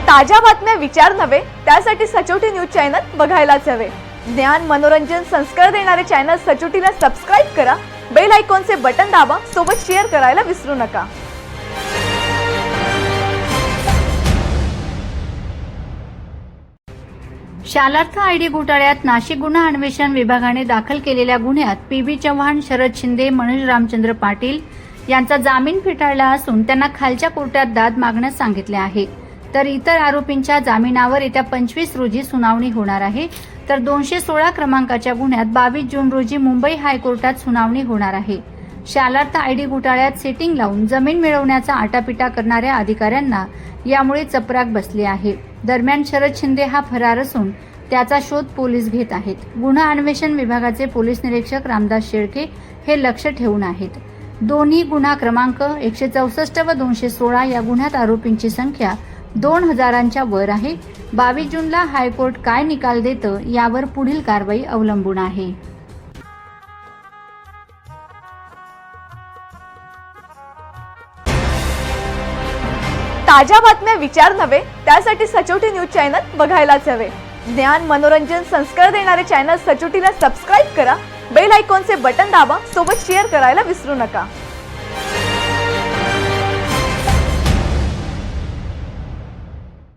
ताज्या बातम्या विचार नव्हे त्यासाठी सचोटी न्यूज चॅनल बघायलाच हवे। ज्ञान मनोरंजन संस्कार देणारे चॅनल सचोटीला सबस्क्राइब करा, बेल आयकॉनचे बटन दाबा, सोबत शेअर करायला विसरू नका। शालार्थ आयडी घोटाळ्यात नाशिक गुन्हा अन्वेषण विभागाने दाखल केलेल्या गुन्ह्यात पीबी चव्हाण, शरद शिंदे, मनोज रामचंद्र पाटील यांचा जामीन फेटाळला असून त्यांना खालच्या कोर्टात दाद मागण्यास सांगितले आहे। तर इतर आरोपींच्या जामिनावर येत्या 25 रोजी सुनावणी होणार आहे। तर 216 क्रमांकाच्या गुन्ह्यात 22 जून रोजी मुंबई हायकोर्टात सुनावणी होणार आहे। शालार्थ आयडी घोटाळ्यात सेटिंग लावून जमीन मिळवण्याचा आटापिटा करणाऱ्या अधिकाऱ्यांना यामुळे चपराक बसली आहे। दरम्यान शरद शिंदे हा फरार असून त्याचा शोध पोलीस घेत आहेत। गुन्हा अन्वेषण विभागाचे पोलीस निरीक्षक रामदास शेळके हे लक्ष ठेवून आहेत। दोन्ही गुन्हा क्रमांक 164 व 216 या गुन्ह्यात आरोपींची संख्या 2000च्या वर आहे। 22 जूनला हायकोर्ट काय निकाल देतं यावर पुढील कारवाई अवलंबून आहे। ताज्या बातम्या विचार नव्हे त्यासाठी सचोटी न्यूज चॅनल बघायलाच हवे। ज्ञान मनोरंजन संस्कार देणारे चॅनल सचोटीला सबस्क्राइब करा, बेल आयकॉनचे बटन दाबा, सोबत शेअर करायला विसरू नका।